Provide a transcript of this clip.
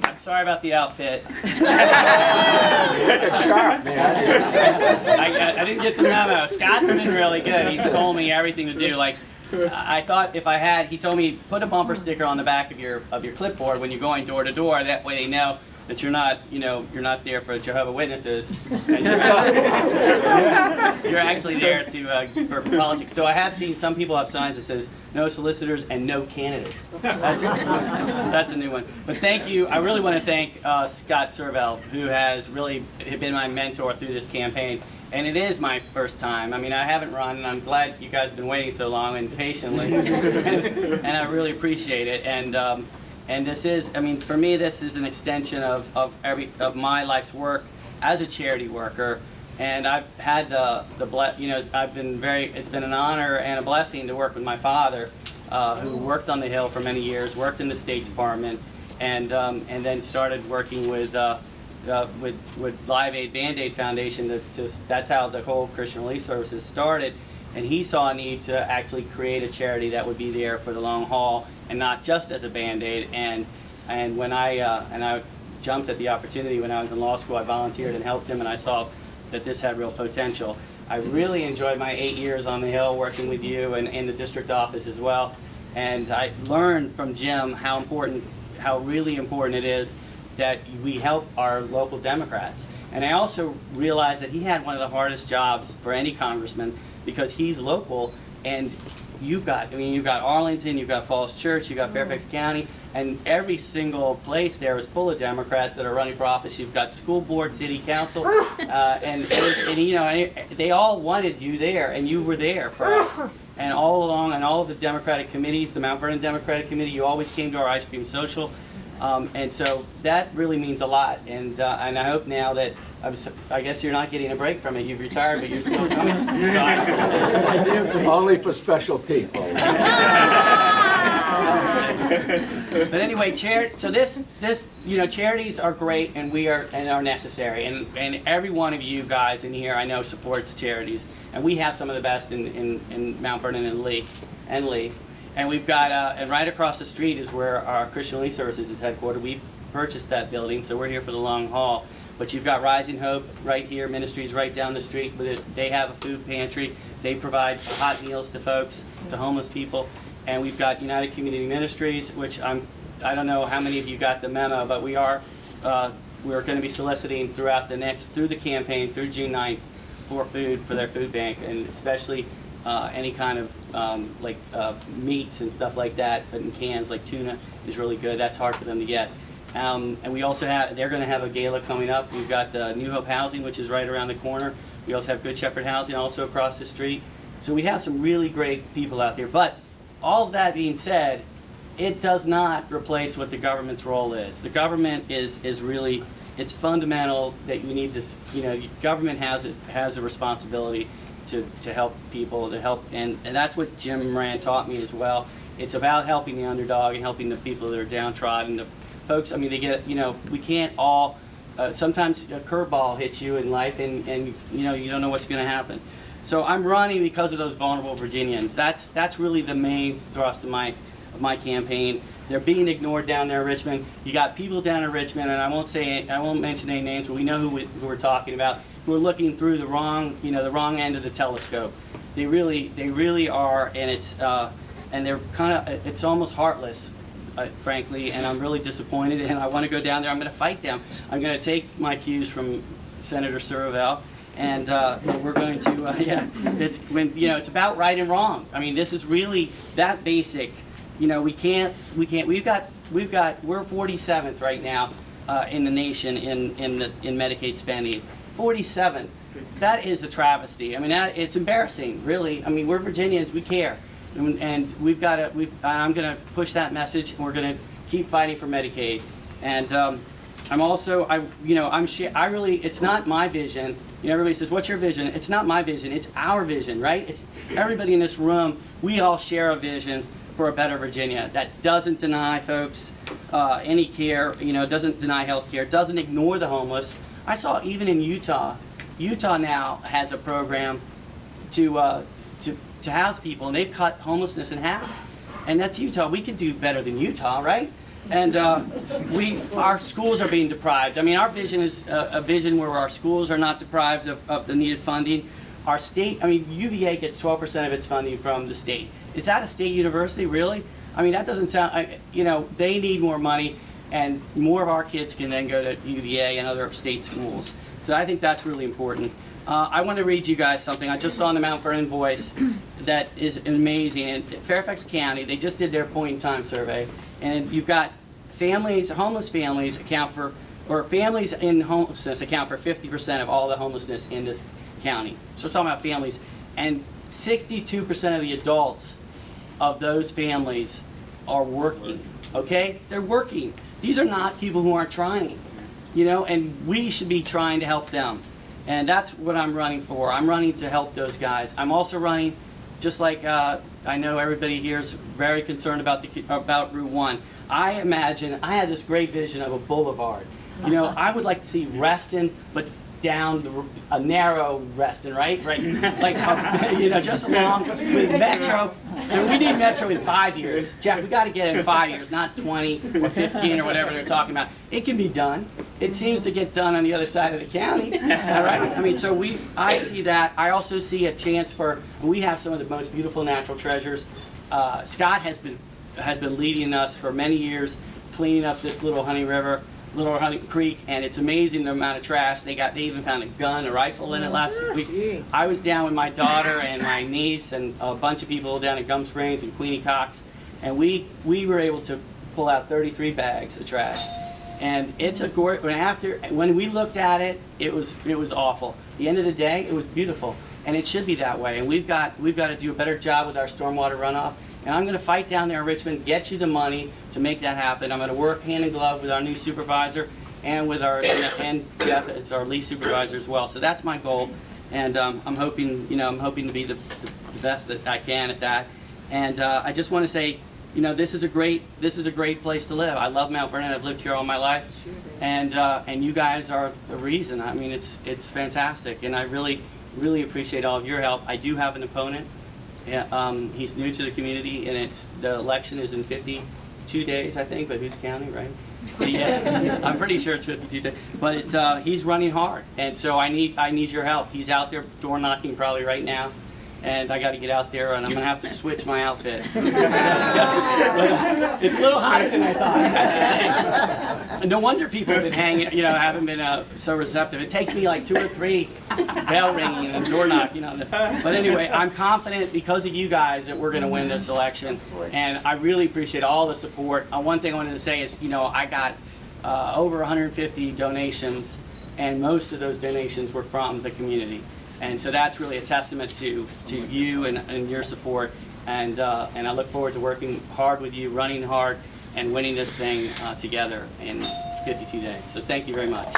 I'm sorry about the outfit. Look at sharp, man. I didn't get the memo. Scott's been really good. He's told me everything to do. Like, I thought if I had, he told me put a bumper sticker on the back of your clipboard when you're going door to door. That way they know that you're not, you're not there for Jehovah's Witnesses. And you're actually there for politics. Though I have seen some people have signs that says no solicitors and no candidates. That's a new one. But thank you. I really want to thank Scott Surovell, who has really been my mentor through this campaign. And it is my first time. I mean, I haven't run, and I'm glad you guys have been waiting so long and patiently. and I really appreciate it. And this is, I mean, for me, this is an extension of my life's work as a charity worker. And I've had it's been an honor and a blessing to work with my father, who worked on the Hill for many years, worked in the State Department, and then started working with Live Aid Band-Aid Foundation. That's how the whole Christian Relief Services started. And he saw a need to actually create a charity that would be there for the long haul and not just as a Band-Aid. And when I jumped at the opportunity when I was in law school, I volunteered and helped him, and I saw that this had real potential. I really enjoyed my 8 years on the Hill working with you and in the district office as well. And I learned from Jim how really important it is that we help our local Democrats. And I also realized that he had one of the hardest jobs for any congressman, because he's local, and you've got Arlington, you've got Falls Church, you've got Fairfax County, and every single place there is full of Democrats that are running for office. You've got school board, city council, and they all wanted you there, and you were there for us. And all along, and all of the Democratic committees, the Mount Vernon Democratic Committee, you always came to our ice cream social. And so that really means a lot, and I hope now that I guess you're not getting a break from it. You've retired, but you're still coming. Only for special people. But anyway, charities are great, and are necessary, and every one of you guys in here I know supports charities, and we have some of the best in Mount Vernon and Lee. And we've got, and right across the street is where our Christian Relief Services is headquartered. We purchased that building, so we're here for the long haul. But you've got Rising Hope right here, Ministries right down the street. They have a food pantry. They provide hot meals to folks, to homeless people. And we've got United Community Ministries, which I don't know how many of you got the memo, but we're going to be soliciting through the campaign through June 9th for food for their food bank, and especially any kind of meats and stuff like that, but in cans, like tuna is really good. That's hard for them to get. And we also they're going to have a gala coming up. We've got New Hope Housing, which is right around the corner. We also have Good Shepherd Housing also across the street. So we have some really great people out there. But all of that being said, it does not replace what the government's role is. The government is really, it's fundamental that you need this, government has a responsibility to help people, and that's what Jim Moran taught me as well. It's about helping the underdog and helping the people that are downtrodden. The folks, I mean, they get, we can't all, sometimes a curveball hits you in life, and you don't know what's going to happen. So I'm running because of those vulnerable Virginians. That's really the main thrust of my campaign. They're being ignored down there in Richmond. You got people down in Richmond, and I won't mention any names, but we know who we're talking about, who are looking through the wrong end of the telescope. They really are, and they're it's almost heartless, frankly, and I'm really disappointed, and I want to go down there. I'm going to fight them. I'm going to take my cues from Senator Surovell, and we're going to, it's about right and wrong. I mean, this is really that basic. We're 47th right now in the nation in Medicaid spending. 47th. That is a travesty. I mean, it's embarrassing, really. I mean, we're Virginians. We care, and we've got to. I'm going to push that message, and we're going to keep fighting for Medicaid. And I'm also, it's not my vision. Everybody says, "What's your vision?" It's not my vision. It's our vision, right? It's everybody in this room. We all share a vision for a better Virginia that doesn't deny folks any care. Doesn't deny health care. Doesn't ignore the homeless. I saw even in Utah. Utah now has a program to house people, and they've cut homelessness in half. And that's Utah. We could do better than Utah, right? And our schools are being deprived. I mean, our vision is a vision where our schools are not deprived of the needed funding. Our state, I mean, UVA gets 12% of its funding from the state. Is that a state university, really? I mean, that doesn't sound, you know, they need more money, and more of our kids can then go to UVA and other state schools. So I think that's really important. I want to read you guys something. I just saw in the Mount Vernon Voice that is amazing. In Fairfax County, they just did their point-in-time survey, and you've got families, homeless families account for, or families in homelessness account for 50% of all the homelessness in this county. So we're talking about families, and 62% of the adults of those families are working, okay? They're working. These are not people who aren't trying, you know, and we should be trying to help them. And that's what I'm running for. I'm running to help those guys. I'm also running, just like I know everybody here is very concerned about Route 1. I imagine, I had this great vision of a boulevard. You know, I would like to see Reston, but down a narrow Reston, right? Like, you know, just along with Metro. And we need Metro in 5 years. Jeff, we got to get it in 5 years, not 20 or 15 or whatever they're talking about. It can be done. It seems to get done on the other side of the county, all right? I mean, so I see that. I also see a chance for, we have some of the most beautiful natural treasures. Scott has been leading us for many years, cleaning up this little Honey River, Little Honey Creek, and it's amazing the amount of trash. They even found a gun, a rifle in it last week. I was down with my daughter and my niece and a bunch of people down at Gum Springs and Queenie Cox, and we were able to pull out 33 bags of trash. And it's a gorgeous. When we looked at it, it was awful. At the end of the day, it was beautiful, and it should be that way. And we've got to do a better job with our stormwater runoff. And I'm going to fight down there in Richmond, get you the money to make that happen. I'm going to work hand in glove with our new supervisor and with and Jeff, it's our lead supervisor as well. So that's my goal, and I'm hoping to be the best that I can at that. And I just want to say, you know, this is a great place to live. I love Mount Vernon. I've lived here all my life, and you guys are the reason. I mean, it's fantastic, and I really appreciate all of your help. I do have an opponent. Yeah, he's new to the community, and the election is in 52 days, I think, but who's counting, right? Yeah, I'm pretty sure it's 52 days. But he's running hard, and so I need your help. He's out there door knocking probably right now, and I got to get out there, and I'm gonna have to switch my outfit. It's a little hotter than I thought. That's the thing. No wonder people have been haven't been so receptive. It takes me like 2 or 3 bell ringing and door knock, you know. But anyway, I'm confident because of you guys that we're going to win this election, and I really appreciate all the support. One thing I wanted to say is, you know, I got over 150 donations, and most of those donations were from the community. And so that's really a testament to you and your support, and I look forward to working hard with you, running hard, and winning this thing together in 52 days. So thank you very much.